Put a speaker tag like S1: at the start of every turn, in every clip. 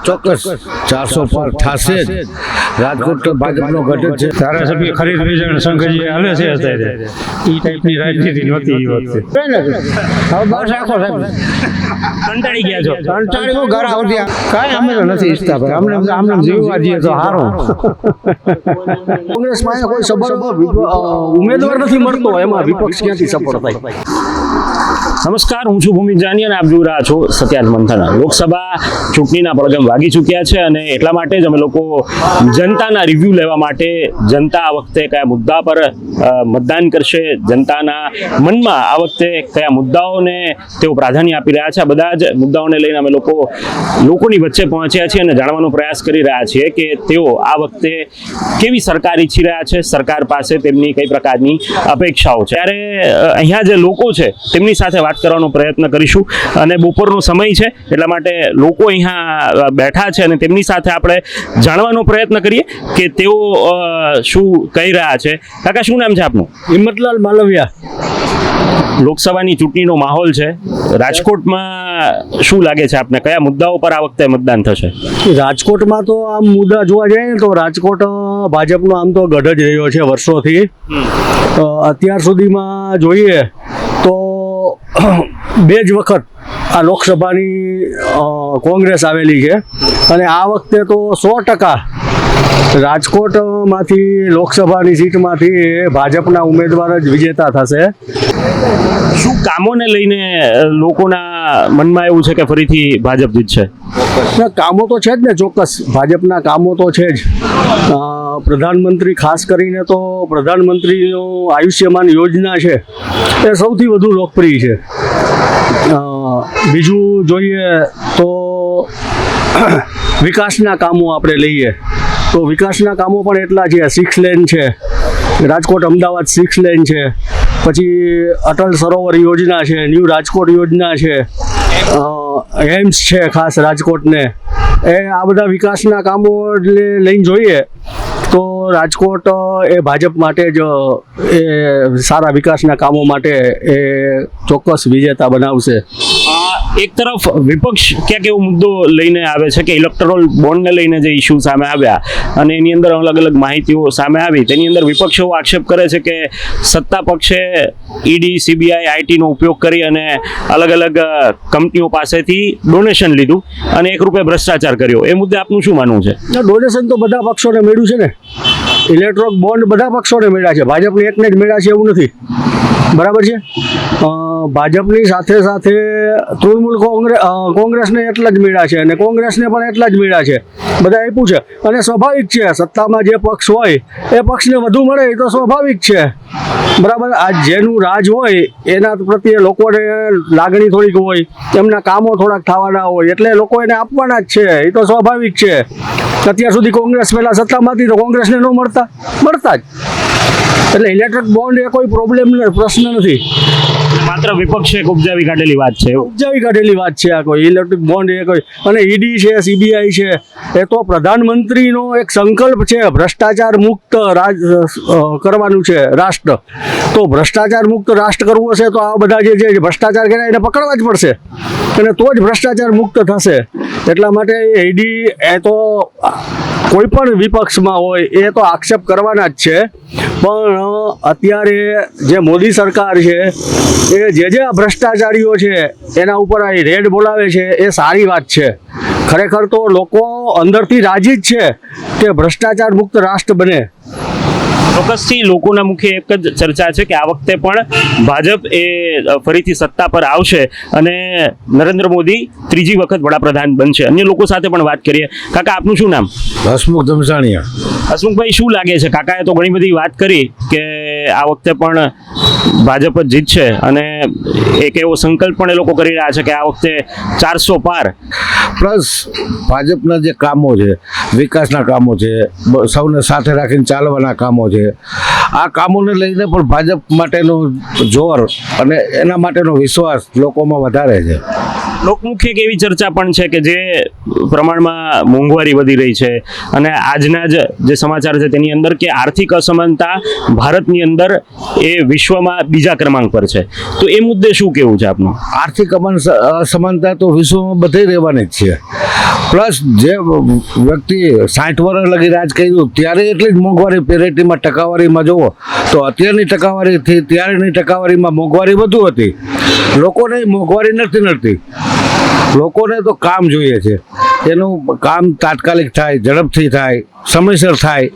S1: ચોક્કસ 400 પાર થશે જ. રાજકોટ ભાજપનો ગઢ છે.
S2: ધારાસભ્ય ખરીદ વેચાણ સંઘ જે હાલે છે અત્યારે એ ટાઈપની રાજનીતિ નહોતી એ વખતે.
S1: હવે બસ રાખો સાહેબ,
S2: કંટાળી ગયા છો?
S1: કંટાળ્યો ઘર આવતી કાંઈ અમે તો નથી ઈચ્છતા ભાઈ. અમને જીવવા દઈએ તો સારું. કોંગ્રેસમાં કોઈ સબળ ઉમેદવાર નથી મળતો, એમાં વિપક્ષ ક્યાંથી સફળ થાય?
S2: નમસ્કાર, હું છું ભૂમિક જાની અને આપ જોઈ રહ્યા છો સત્યાંત મંથન. લોકસભા ચૂંટણીના પડઘમ વાગી ચૂક્યા છે અને એટલા માટે જ અમે લોકો જનતાના રિવ્યૂ લેવા માટે જનતા આ વખતે કયા મુદ્દા પર મતદાન કરશે, જનતાના મનમાં આ વખતે કયા મુદ્દાઓને તેઓ પ્રાધાન્ય આપી રહ્યા છે, આ બધા જ મુદ્દાઓને લઈને અમે લોકોની વચ્ચે પહોંચ્યા છીએ અને જાણવાનો પ્રયાસ કરી રહ્યા છીએ કે તેઓ આ વખતે કેવી સરકાર ઈચ્છી રહ્યા છે, સરકાર પાસે તેમની કઈ પ્રકારની અપેક્ષાઓ છે. ત્યારે અહીંયા જે લોકો છે તેમની સાથે વાત કરવાનો પ્રયત્ન કરીશું અને બપોરનો સમય છે એટલા માટે લોકો અહીંયા બેઠા છે અને તેમની સાથે આપણે જાણવાનો પ્રયત્ન કરીએ કે તેઓ શું કહી રહ્યા છે. કાકા, શું નામ છે આપનું?
S1: હિંમતલાલ માલવિયા.
S2: લોકસભાની ચૂંટણીનો માહોલ છે રાજકોટમાં, શું લાગે છે આપને કયા મુદ્દાઓ પર આ વખતે મતદાન થશે?
S1: રાજકોટમાં તો આમ મુદ્દા જોવા જઈએ ને તો રાજકોટ ભાજપનો આમ તો ગઢ જ રહ્યો છે વર્ષોથી. અત્યાર સુધીમાં જોઈએ તો 2 જ વખત આ લોકસભાની કોંગ્રેસ આવેલી છે અને આ વખતે તો 100% રાજકોટમાંથી લોકસભાની સીટમાંથી ભાજપના ઉમેદવાર જ વિજેતા થશે.
S2: શું કામોને લઈને લોકોના મનમાં એવું છે કે ફરીથી ભાજપ જીતશે?
S1: કામો તો છે જ ને, ચોક્કસ ભાજપના કામો તો છે જ. પ્રધાનમંત્રી, ખાસ કરીને તો પ્રધાનમંત્રીનો આયુષ્યમાન યોજના છે એ સૌથી વધુ લોકપ્રિય છે. બીજું જોઈએ તો વિકાસના કામો આપણે લઈએ તો વિકાસના કામો પણ એટલા છે. 6 લેન છે, રાજકોટ અમદાવાદ 6 લેન છે, પછી અટલ સરોવર યોજના છે, ન્યૂ રાજકોટ યોજના છે, એમ્સ છે ખાસ રાજકોટને. આ બધા વિકાસના કામો લઈને જોઈએ તો રાજકોટ એ ભાજપ માટે જ એ સારા વિકાસના કામો માટે એ ચોક્કસ વિજેતા બનાવશે.
S2: એક તરફ વિપક્ષ ક્યાંક એવો મુદ્દો લઈને આવે છે કે ઇલેક્ટોરલ બોન્ડને લઈને જે ઇસ્યુ સામે આવ્યા અને એની અંદર અલગ અલગ માહિતીઓ સામે આવી, તેની અંદર વિપક્ષ એવો આક્ષેપ કરે છે કે સત્તા પક્ષે ઈડી, સીબીઆઈ, આઈટીનો ઉપયોગ કરી અને અલગ અલગ કંપનીઓ પાસેથી ડોનેશન લીધું અને એક રૂપે ભ્રષ્ટાચાર કર્યો. એ મુદ્દે આપનું શું માનવું છે?
S1: ડોનેશન તો બધા પક્ષોને મળ્યું છે ને. ઇલેક્ટ્રોનિક બોન્ડ બધા પક્ષોને મળ્યા છે, ભાજપને એકને જ મળ્યા છે એવું નથી. બરાબર છે. ભાજપની સાથે સાથે તૃણમૂલ કોંગ્રેસને એટલા જ મળ્યા છે અને કોંગ્રેસને પણ એટલા જ મળ્યા છે. બધા આપ્યું છે અને સ્વાભાવિક છે, સત્તામાં જે પક્ષ હોય એ પક્ષને વધુ મળે એ તો સ્વાભાવિક છે. બરાબર. આ જેનું રાજ હોય એના પ્રત્યે લોકોને લાગણી થોડીક હોય, એમના કામો થોડાક થવાના હોય એટલે લોકો એને આપવાના જ છે, એ તો સ્વાભાવિક છે. અત્યાર સુધી કોંગ્રેસ પહેલાં સત્તામાંથી તો કોંગ્રેસને ન મળતા જ. એટલે ઇલેક્ટ્રિક બોન્ડ એ કોઈ પ્રશ્ન નથી.
S2: માત્ર વિપક્ષે ઉપજાવી કાઢેલી વાત છે.
S1: આ કોઈ ઇલેક્ટ્રિક બોન્ડ એ કોઈ, અને ઈડી છે, સીબીઆઈ છે, એ તો પ્રધાનમંત્રીનો એક સંકલ્પ છે ભ્રષ્ટાચાર મુક્ત કરવાનું છે રાષ્ટ્ર. તો ભ્રષ્ટાચાર મુક્ત રાષ્ટ્ર કરવું હશે તો આ બધા જે ભ્રષ્ટાચાર કર્યા એને પકડવા જ પડશે અને તો જ ભ્રષ્ટાચાર મુક્ત થશે. એટલા માટે ઈડી એ તો કોઈ પણ વિપક્ષમાં હોય એ તો આક્ષેપ કરવાના જ છે. પણ અત્યારે જે મોદી સરકાર છે એ જે આ ભ્રષ્ટાચારીઓ છે એના ઉપર આ રેડ બોલાવે છે એ સારી વાત છે. ખરેખર તો લોકો અંદરથી રાજી જ છે કે ભ્રષ્ટાચાર મુક્ત રાષ્ટ્ર બને.
S2: ચોક્કસથી લોકોના મુખે એક જ ચર્ચા છે કે આ વખતે પણ ભાજપ એ ફરીથી સત્તા પર આવશે અને નરેન્દ્ર મોદી 3જી વખત વડાપ્રધાન બનશે. અન્ય લોકો સાથે પણ વાત કરીએ. કાકા, આપનું શું નામ?
S1: હસમુખ ધમસાણીયા.
S2: હસમુખભાઈ, શું લાગે છે? કાકાએ તો ઘણી બધી વાત કરી કે આ વખતે પણ ભાજપ જ જીતશે અને એક એવો સંકલ્પ પણ એ લોકો કરી રહ્યા છે કે આ વખતે 400 પાર.
S1: પ્લસ ભાજપના જે કામો છે, વિકાસના કામો છે, સૌને સાથે રાખીને ચાલવાના કામો છે, આ કામોને લઈને પણ ભાજપ માટેનો જોર અને એના માટેનો વિશ્વાસ લોકોમાં વધારે છે.
S2: લોકમુખે એક એવી ચર્ચા પણ છે કે જે પ્રમાણમાં મોંઘવારી વધી રહી છે અને આજના જે સમાચાર છે તેની અંદર કે આર્થિક અસમાનતા ભારતની અંદર એ વિશ્વમાં 2જા ક્રમાંક પર છે. તો એ મુદ્દે શું કહેવું છે આપનું?
S1: આર્થિક અસમાનતા તો વિશ્વમાં બધે રહેવાની જ છે,
S3: પ્લસ જે વ્યક્તિ 60 વર્ષ લગી રાજ કર્યું ત્યારે એટલી જ મોંઘવારી પેરેટીમાં ટકાવારીમાં જુઓ તો અત્યારની ટકાવારીથી ત્યારેની ટકાવારીમાં મોંઘવારી વધુ હતી. લોકોને મોંઘવારી નથી નડતી, લોકોને તો કામ જોઈએ છે. એનું કામ તાત્કાલિક થાય, ઝડપથી થાય, સમયસર થાય,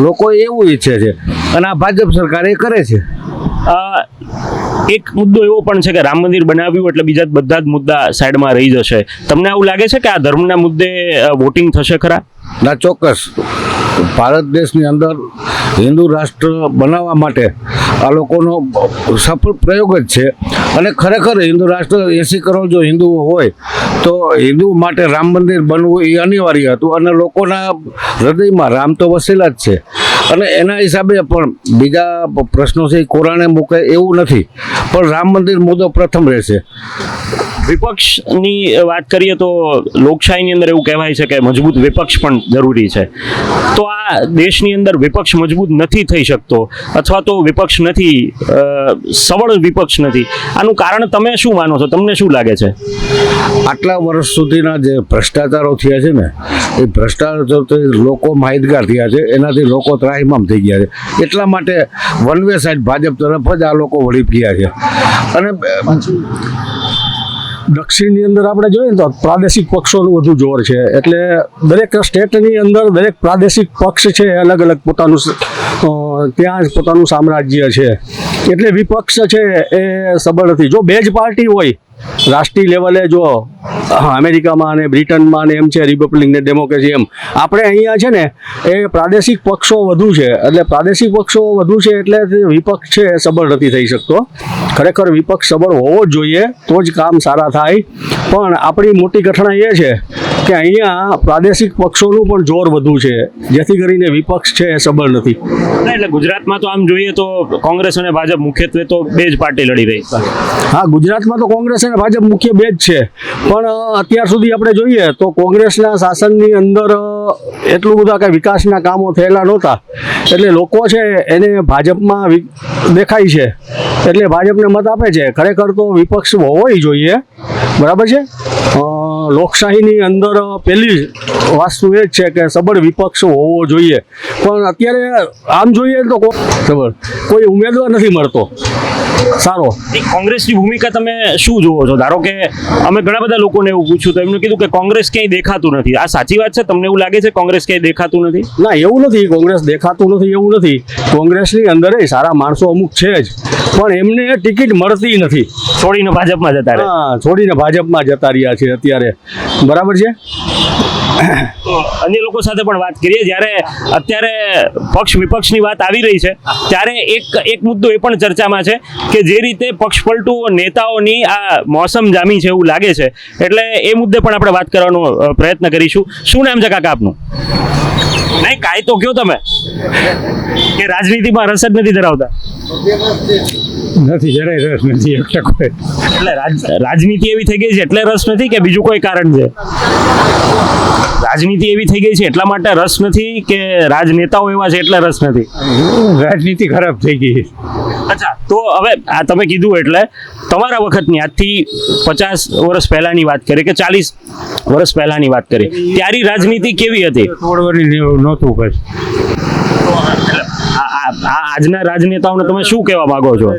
S3: લોકો એવું ઈચ્છે છે અને આ ભાજપ સરકાર એ કરે છે.
S2: એક મુદ્દો એવો પણ છે કે રામ મંદિર બનાવ્યું એટલે બીજા બધા જ મુદ્દા સાઈડમાં રહી જશે. તમને આવું લાગે છે કે આ ધર્મના મુદ્દે વોટિંગ થશે ખરા?
S3: ના, ચોક્કસ. ભારત દેશની અંદર હિન્દુ રાષ્ટ્ર બનાવવા માટે આ લોકોનો સફળ પ્રયોગ જ છે. અને ખરેખર હિન્દુ રાષ્ટ્ર 80 કરોડ જો હિન્દુઓ હોય તો હિન્દુ માટે રામ મંદિર બનવું એ અનિવાર્ય હતું અને લોકોના હૃદયમાં રામ તો વસેલા જ છે. અને એના હિસાબે પણ બીજા પ્રશ્નો છે એ કોરાણે મૂકે એવું નથી, પણ રામ મંદિર મુદ્દો પ્રથમ રહેશે.
S2: વિપક્ષની વાત કરીએ તો લોકશાહીની અંદર એવું કહેવાય છે કે મજબૂત વિપક્ષ પણ જરૂરી છે. તો આ દેશની અંદર વિપક્ષ મજબૂત નથી થઈ શકતો અથવા તો વિપક્ષ નથી, સબળ વિપક્ષ નથી. આનું કારણ તમે શું માનો છો? તમને શું લાગે છે?
S3: આટલા વર્ષ સુધીના જે ભ્રષ્ટાચારો થયા છે ને એ ભ્રષ્ટાચારથી લોકો માહિતગાર થયા છે, એનાથી લોકો ત્રાહિમામ થઈ ગયા છે. એટલા માટે વન વે સાઈડ ભાજપ તરફ જ આ લોકો વળી ગયા છે. અને
S1: દક્ષિણની અંદર આપણે જોઈએ ને તો પ્રાદેશિક પક્ષોનું વધુ જોર છે. એટલે દરેક સ્ટેટની અંદર દરેક પ્રાદેશિક પક્ષ છે અલગ અલગ પોતાનું ત્યાં જ પોતાનું સામ્રાજ્ય છે. એટલે વિપક્ષ છે એ સબળ નથી. જો બે જ પાર્ટી હોય રાષ્ટ્રીય લેવલે, જો અમેરિકામાં અને બ્રિટનમાં ને એમ છે રિપબ્લિક ને ડેમોક્રેસી, એમ આપણે અહીંયા છે ને એ પ્રાદેશિક પક્ષો વધુ છે. એટલે પ્રાદેશિક પક્ષો વધુ છે એટલે વિપક્ષ છે એ સબળ નથી થઈ શકતો. ખરેખર વિપક્ષ સબળ હોવો જ જોઈએ તો જ કામ સારા થાય. પણ આપણી મોટી ઘટના એ છે કે અહીંયા પ્રાદેશિક પક્ષોનું પણ જોર વધુ છે, જેથી કરીને વિપક્ષ છે એ સબળ નથી.
S2: એટલે ગુજરાતમાં તો આમ જોઈએ તો કોંગ્રેસ અને ભાજપ મુખ્યત્વે તો બે જ પાર્ટી લડી રહી છે.
S1: હા, ગુજરાતમાં તો કોંગ્રેસ અને ભાજપ મુખ્ય બે જ છે. પણ અત્યાર સુધી આપણે જોઈએ તો કોંગ્રેસના શાસનની અંદર એટલું બધા કાંઈ વિકાસના કામો થયેલા નહોતા. એટલે લોકો છે એને ભાજપમાં દેખાય છે એટલે ભાજપને મત આપે છે. ખરેખર તો વિપક્ષ હોવો જોઈએ, બરાબર છે. લોકશાહીની અંદર પહેલી વસ્તુ એ જ છે કે સબળ વિપક્ષ હોવો જોઈએ. પણ અત્યારે આમ જોઈએ તો સબળ કોઈ ઉમેદવાર નથી મળતો સારો.
S2: કોંગ્રેસની ભૂમિકા તમે શું જુઓ છો? ધારો કે અમે ઘણા બધા લોકોને એવું પૂછ્યું તો એમને કીધું કે કોંગ્રેસ ક્યાંય દેખાતું નથી. આ સાચી વાત છે? તમને એવું લાગે છે કોંગ્રેસ ક્યાંય દેખાતું નથી?
S1: ના, એવું નથી. કોંગ્રેસ દેખાતું નથી એવું નથી. કોંગ્રેસની અંદર સારા માણસો અમુક છે જ, પણ એમને ટિકિટ મળતી નથી.
S2: છોડીને ભાજપમાં જતા રહે.
S1: હા, છોડીને ભાજપમાં જતા રહ્યા છે અત્યારે, બરાબર છે.
S2: અન્ય લોકો સાથે પણ વાત કરીએ. જ્યારે અત્યારે પક્ષ વિપક્ષની વાત આવી રહી છે ત્યારે એક મુદ્દો એ પણ ચર્ચામાં છે કે જે રીતે પક્ષ પલટુ નેતાઓની આ મોસમ જામી છે એવું લાગે છે. એટલે એ મુદ્દે પણ આપણે વાત કરવાનો પ્રયત્ન કરીશું. શું નામ છે કાકા આપનું? નહીં, કાંઈ તો કયો તમે કે રાજનીતિમાં રસ જ નથી ધરાવતા?
S4: નથી, જરાય રસ નથી.
S2: એટલે રાજનીતિ એવી થઈ ગઈ છે એટલે રસ નથી કે બીજું કોઈ કારણ છે? રાજનીતિ એવી થઈ ગઈ છે એટલા માટે રસ નથી કે રાજનેતાઓ એવા છે એટલે રસ નથી?
S4: રાજનીતિ ખરાબ થઈ ગઈ.
S2: અચ્છા, તો હવે આ તમે કીધું એટલે તમારા વખતની આજથી 50 વર્ષ પહેલાની વાત કરીએ કે 40 વર્ષ પહેલાની વાત કરીએ ત્યારે રાજનીતિ કેવી હતી?
S4: તોડવાની નહોતું કઈ.
S2: આજના રાજનેતાઓને તમે શું કહેવા માંગો છો?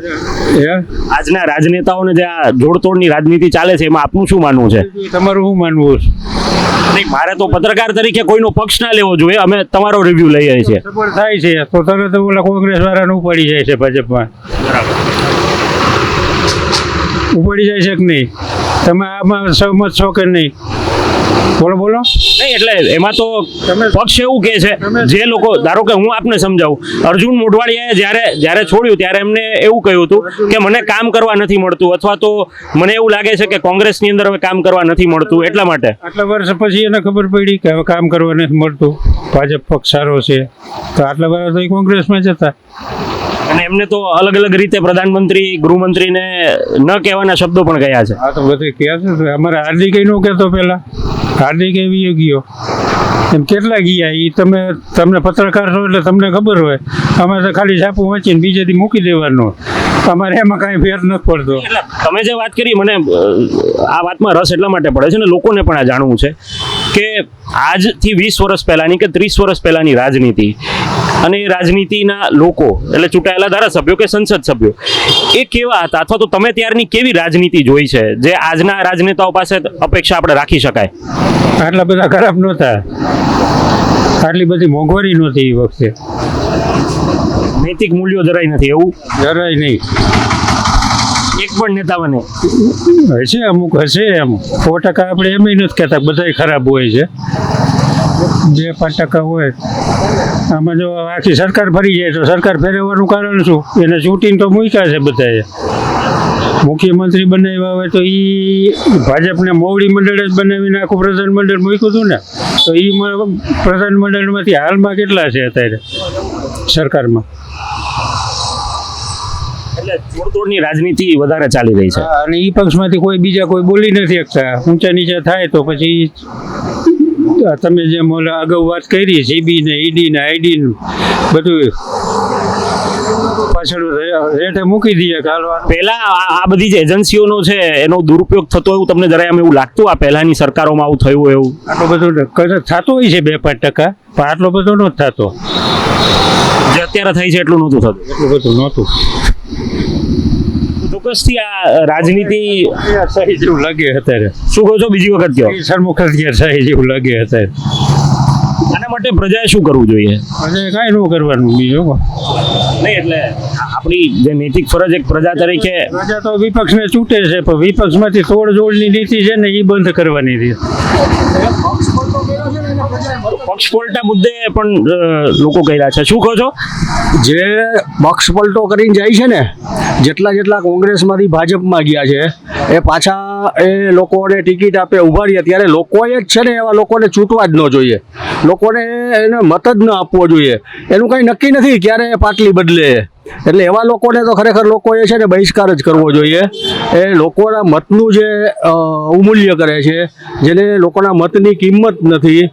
S2: આજના રાજનેતાઓને જે આ જોડતોડની રાજનીતિ ચાલે છે એમાં આપનું શું માનવું છે?
S4: તમારું શું માનવું છે?
S2: નહીં, મારે તો પત્રકાર તરીકે કોઈનો પક્ષ ના લેવો જોઈએ. અમે તમારો રિવ્યુ લઈએ છીએ.
S4: સપોર્ટ થાય છે તો તરત ઓલા કોંગ્રેસ વાળાને ઉપાડી જાય છે ભાજપમાં. ઉપાડી જાય છે કે નહીં? તમે આમાં સહમત છો કે નહીં? બોલો.
S2: નહીં, એટલે એમાં તો પક્ષ એવું કહે છે, જે લોકો, ધારો કે હું આપને સમજાવું, અર્જુન મોઢવાડિયાએ જ્યારે છોડ્યું ત્યારે એમને એવું કહ્યું હતું કે મને કામ કરવા નથી મળતું, અથવા તો મને એવું લાગે છે કે કોંગ્રેસની અંદર હવે કામ કરવા નથી મળતું, એટલા માટે.
S4: આટલા વર્ષ પછી એને ખબર પડી કે હવે કામ કરવા નથી મળતું, ભાજપ પક્ષ સારો છે, તો આટલા વર્ષ તો કોંગ્રેસમાં જતા.
S2: અને એમને તો અલગ અલગ રીતે પ્રધાનમંત્રી, ગૃહમંત્રીને ન કહેવાના શબ્દો પણ કહ્યા છે.
S4: આ તો બધે કહે છે. અમારે હાર્દિક નો કહેતો પેલા, હાર્દિક એવી ગયો એમ કેટલા ગયા એ તમને પત્રકાર છો એટલે તમને ખબર હોય. અમારે તો ખાલી છાપું વાંચીને બીજેથી મૂકી દેવાનું, અમારે એમાં કાંઈ ફેર નથી પડતો.
S2: તમે જે વાત કરી, મને આ વાતમાં રસ એટલા માટે પડે છે ને લોકોને પણ આ જાણવું છે કે આજથી 20 વર્ષ પહેલાની કે 30 વર્ષ પહેલાની રાજનીતિ અને એ રાજનીતિના લોકો એટલે ચૂંટાયેલા ધારાસભ્યો કે સંસદ સભ્યો એ કેવા હતા, અથવા તો તમે ત્યારની કેવી રાજનીતિ જોઈ છે જે આજના રાજનેતાઓ પાસે અપેક્ષા આપણે રાખી શકાય?
S4: આટલા બધા ખરાબ નહોતા, આટલી બધી મોંઘવારી નહોતી એ વખતે,
S2: નૈતિક મૂલ્યો જરાય નથી એવું?
S4: જરાય નહીં.
S2: એક પણ નેતા બને
S4: હશે અમુક, હશે એમ 100% આપણે એમ નથી કહેતા બધાય ખરાબ હોય છે, 2-5% હોય. આમાં જો આખી સરકાર ફરી જાય તો સરકાર ફેરવવાનું કારણ શું? એને ચૂંટીને તો મૂક્યા છે બધાએ. મુખ્યમંત્રી બનાવ્યા હોય તો એ ભાજપને મોવડી મંડળ જ બનાવીને આખું પ્રધાનમંડળ મૂક્યું હતું ને, તો એ પ્રધાનમંડળમાંથી હાલમાં કેટલા છે અત્યારે સરકારમાં?
S2: એટલે તોડતોડની રાજનીતિ વધારે ચાલી રહી છે.
S4: અને એ પક્ષમાંથી કોઈ બીજા કોઈ બોલી નથી શકતા. ઊંચા નીચા થાય તો પછી તમે જેમ ઓલા અગાઉ વાત કરી સીબી ને ઈડી ને આઈડી ને બધું પાછળ રેટે મૂકી દઈએ કાલવાનું.
S2: પહેલા આ બધી જે એજન્સીઓનો છે એનો દુરુપયોગ થતો એવું તમને જરાય આમ એવું લાગતું આ પહેલાની સરકારોમાં આવું થયું એવું?
S4: આટલો બધો કદાચ થતો હોય છે 2-5%, પણ આટલો બધો નહોતો થતો.
S2: જે અત્યારે થાય છે એટલું નહોતું થતું?
S4: એટલું બધું નહોતું.
S2: ચોક્કસથી આ રાજનીતિ
S4: સહી જેવું લાગે અત્યારે.
S2: શું કહો છો? બીજી વખત કહો.
S4: સરમુખત્યાર સહી જેવું લાગે અત્યારે.
S2: આના માટે પ્રજાએ શું કરવું જોઈએ?
S4: અને કાંઈ ન કરવાનું બીજું.
S2: નહીં એટલે આપણી જે નૈતિક ફરજ એક પ્રજા તરીકે,
S4: પ્રજા તો વિપક્ષને ચૂંટે છે, પણ વિપક્ષમાંથી તોડજોડની નીતિ છે ને એ બંધ કરવાની છે.
S2: પક્ષ પલટા મુદ્દે પણ લોકો કહ્યા છે. શું કહો છો?
S1: જે પક્ષ પલટો કરીને જાય છે ને, જેટલા કોંગ્રેસમાંથી ભાજપમાં ગયા છે એ પાછા એ લોકોને ટિકિટ આપે ઊભા રહ્યા, ત્યારે લોકોએ જ છે ને એવા લોકોને ચૂંટવા જ ન જોઈએ, લોકોને એને મત જ ન આપવો જોઈએ. એનું કંઈ નક્કી નથી ક્યારે પાટલી બદલે, એટલે એવા લોકોને તો ખરેખર લોકોએ છે ને બહિષ્કાર જ કરવો જોઈએ. એ લોકોના મતનું જે અવમૂલ્ય કરે છે, જેને લોકોના મતની કિંમત નથી,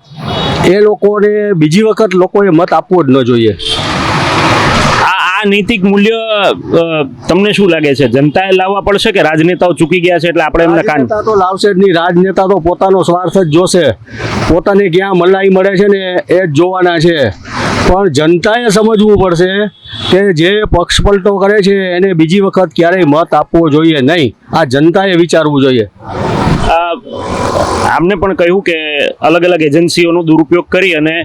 S1: એ લોકોને બીજી વખત લોકોએ મત આપવો જ ન જોઈએ.
S2: આ નૈતિક મૂલ્ય તમને શું લાગે છે જનતાએ લાવવા પડશે કે રાજનેતાઓ ચૂકી ગયા છે એટલે આપણે એમને કાન?
S1: રાજનેતા તો લાવશે જ નહીં. રાજનેતા તો પોતાનો સ્વાર્થ જ જોશે, પોતાને ક્યાં મલાઈ મળે છે ને એ જ જોવાના છે. પણ જનતાએ સમજવું પડશે કે જે પક્ષ પલટો કરે છે એને બીજી વખત ક્યારેય મત આપવો જોઈએ નહીં. આ જનતાએ વિચારવું જોઈએ.
S2: આમને પણ કહ્યું કે અલગ અલગ એજન્સીઓનો દુરુપયોગ કરી અને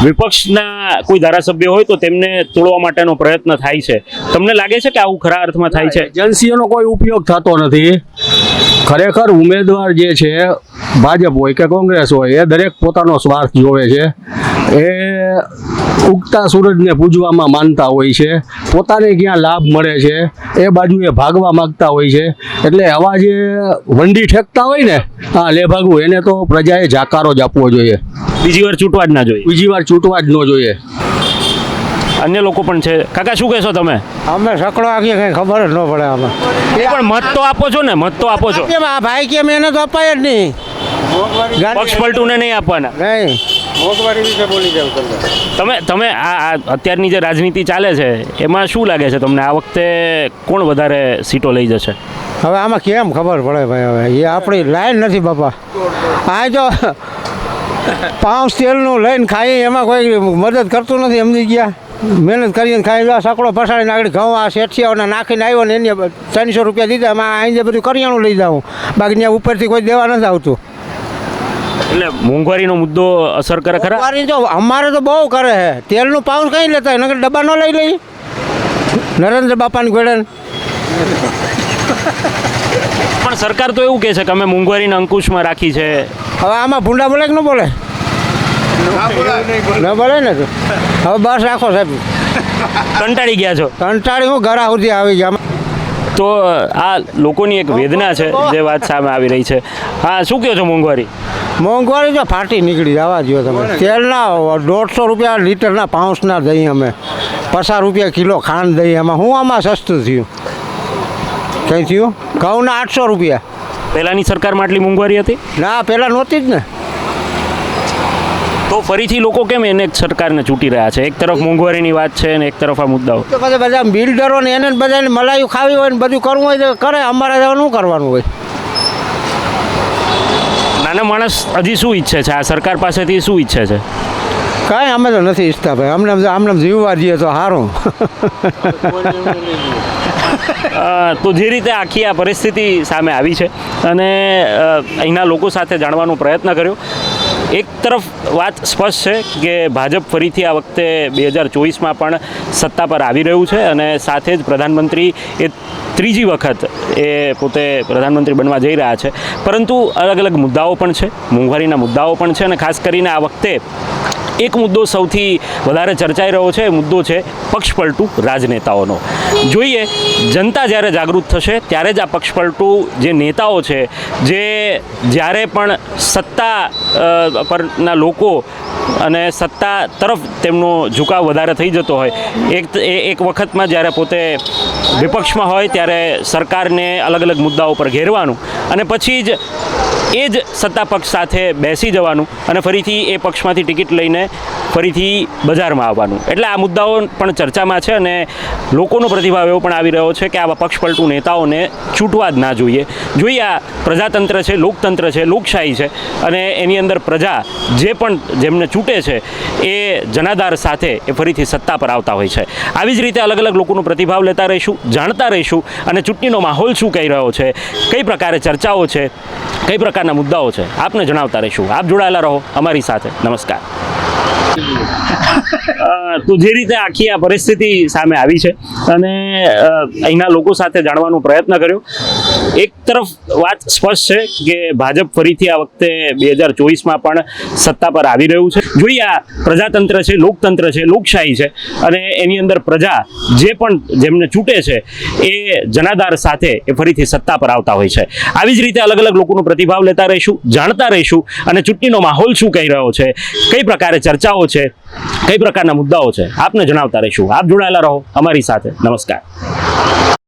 S2: વિપક્ષના કોઈ ધારાસભ્ય હોય તો તેમને તોડવા માટેનો પ્રયત્ન થાય છે. તમને લાગે છે કે આવું ખરા અર્થમાં થાય છે?
S1: એજન્સીઓનો કોઈ ઉપયોગ થતો નથી. ખરેખર ઉમેદવાર જે છે, ભાજપ હોય કે કોંગ્રેસ હોય, એ દરેક પોતાનો સ્વાર્થ જોવે છે. એ ઉગતા સૂરજને પૂજવામાં માનતા હોય છે, પોતાને ક્યાં લાભ મળે છે એ બાજુએ ભાગવા માગતા હોય છે. એટલે આવા જે વંડી ઠેકતા હોય ને, હા લે ભાગવું, એને તો પ્રજાએ જાકારો જ આપવો જોઈએ.
S2: બીજી વાર ચૂંટવા જ ના જોઈએ?
S1: બીજી વાર ચૂંટવા જ ન જોઈએ.
S2: અન્ય લોકો પણ છે. કાકા શું કહેશો તમે?
S5: અમે સકડો આખી કઈ ખબર જ ન પડે અમે.
S2: પણ મત તો આપો છો ને, મત તો આપો છો.
S5: કેમ આ ભાઈ કેમ એને તો અપાય જ નહીં?
S2: પક્ષ પલટુને નહીં આપવાના?
S5: નહીં.
S4: મોંઘવારી વિશે બોલી જાવ
S2: તમે આ અત્યારની જે રાજનીતિ ચાલે છે એમાં શું લાગે છે તમને આ વખતે કોણ વધારે સીટો લઈ જશે?
S5: હવે આમાં કેમ ખબર પડે ભાઈ? હવે એ આપણી લાઈન નથી બાપા. આ જો પાંચ તેલનું લઈને ખાઈ એમાં કોઈ મદદ કરતું નથી, સમજી ગયા? મહેનત કરીને ખાઈ લો, સકડો ફસાડીને આગળ ઘઉં આ શેઠિયાઓને નાખીને આવ્યો ને એને 300 રૂપિયા દીધા, એમાં અહીં બધું કરિયાણું લઈ જાઉં, બાકી ત્યાં ઉપરથી કોઈ દેવા નથી આવતું.
S2: એટલે મોંઘવારીનો મુદ્દો અસર કરે ખરા?
S5: મોંઘવારી તો અમારે તો બહુ કરે છે. તેલનું પાઉન્ડ કઈ લેતા હોય, નકર ડબ્બા ન લઈ લઈ નરેન્દ્ર બાપાની ગોળન.
S2: પણ સરકાર તો એવું કહે છે કે અમે મોંઘવારીને અંકુશમાં રાખી છે.
S5: હવે આમાં ભૂંડા બોલે કે ન બોલે? ન બોલે ને. તો હવે બસ રાખો સાહેબ,
S2: કંટાળી ગયા છો?
S5: કંટાળી હું ઘરા સુધી આવી ગયા.
S2: તો આ લોકોની એક વેદના છે જે વાત સામે આવી રહી છે. હા, શું કહો છો?
S5: મોંઘવારી તો ફાટી નીકળી જવા દો તમે. તેલના 150 રૂપિયા લીટરના પાઉન્સના દહીં અમે, 50 રૂપિયા કિલો ખાંડ દહીં, એમાં હું આમાં સસ્તું થયું? કંઈ થયું? ઘઉંના 800 રૂપિયા.
S2: પહેલાની સરકારમાં આટલી મોંઘવારી હતી?
S5: ના, પહેલાં નહોતી જ ને.
S2: તો ફરીથી લોકો કેમ એને સરકારને ચૂંટી રહ્યા છે? એક તરફ મોંઘવારીની વાત છે અને એક તરફ આ મુદ્દાઓ.
S5: તો બધા બિલ્ડરો ને એને બધાને મલાયું ખાવી હોય ને બધું કરવું હોય તો કરે, અમારે શું કરવાનું હોય?
S2: નાના માણસ હજી શું ઈચ્છે છે, આ સરકાર પાસેથી શું ઈચ્છે છે?
S5: કાંઈ અમે તો નથી ઈચ્છતા ભાઈ, આમને જીવવા દઈએ તો સારું.
S2: તો જે રીતે આખી આ પરિસ્થિતિ સામે આવી છે અને અહીંના લોકો સાથે જાણવાનો પ્રયત્ન કર્યો, એક તરફ વાત સ્પષ્ટ છે કે ભાજપ ફરીથી આ વખતે 2024માં પણ સત્તા પર આવી રહ્યું છે અને સાથે જ પ્રધાનમંત્રી એ ત્રીજી વખત એ પોતે પ્રધાનમંત્રી બનવા જઈ રહ્યા છે. પરંતુ અલગ અલગ મુદ્દાઓ પણ છે, મોંઘવારીના મુદ્દાઓ પણ છે અને ખાસ કરીને આ વખતે એક મુદ્દો સૌથી વધારે ચર્ચાઈ રહ્યો છે, એ મુદ્દો છે પક્ષપલટુ રાજનેતાઓનો. જોઈએ જનતા જ્યારે જાગૃત થશે ત્યારે જ આ પક્ષપલટુ જે નેતાઓ છે, જે જ્યારે પણ સત્તા પરના લોકો અને સત્તા તરફ તેમનો ઝુકાવ વધારે થઈ જતો હોય, એક વખતમાં જ્યારે પોતે વિપક્ષમાં હોય ત્યારે સરકારને અલગ અલગ મુદ્દાઓ પર ઘેરવાનું અને પછી જ એ જ સત્તા પક્ષ સાથે બેસી જવાનું અને ફરીથી એ પક્ષમાંથી ટિકિટ લઈને ફરીથી બજારમાં આવવાનું. એટલે આ મુદ્દાઓ પણ ચર્ચામાં છે અને લોકોનો પ્રતિભાવ એવો પણ આવી રહ્યો છે કે આવા પક્ષપલટુ નેતાઓને છૂટવા જ ના જોઈએ. જોઈએ આ પ્રજાતંત્ર છે, લોકતંત્ર છે, લોકશાહી છે અને એની અંદર પ્રજા જે પણ જેમને ચૂંટે છે એ જનાધાર સાથે એ ફરીથી સત્તા પર આવતા હોય છે. આવી જ રીતે અલગ અલગ લોકોનો પ્રતિભાવ લેતા રહીશું, જાણતા રહીશું અને ચૂંટણીનો માહોલ શું કહી રહ્યો છે, કઈ પ્રકારે ચર્ચાઓ છે, કઈ પ્રકારના મુદ્દાઓ છે, આપને જણાવતા રહીશું. આપ જોડાયેલા રહો અમારી સાથે. નમસ્કાર. તો જે રીતે આખી આ પરિસ્થિતિ સામે આવી છે અને અહીંના લોકો સાથે જાણવાનો પ્રયત્ન કર્યો, એક તરફ વાત સ્પષ્ટ છે કે ભાજપ ફરીથી આ વખતે 2024માં પણ સત્તા પર આવી રહ્યું છે. જોઈએ આ પ્રજાતંત્ર છે, લોકતંત્ર છે, લોકશાહી છે અને એની અંદર પ્રજા જે પણ જેમને ચૂંટે છે એ જનાધાર સાથે એ ફરીથી સત્તા પર આવતા હોય છે. આવી જ રીતે અલગ અલગ લોકોનો પ્રતિભાવ લેતા રહીશું, જાણતા રહીશું અને ચૂંટણીનો માહોલ શું કહી રહ્યો છે, કઈ પ્રકારે ચર્ચાઓ છે, કઈ પ્રકારના મુદ્દાઓ છે, આપને જણાવતા રહીશું. આપ જોડાયેલા રહો અમારી સાથે. નમસ્કાર.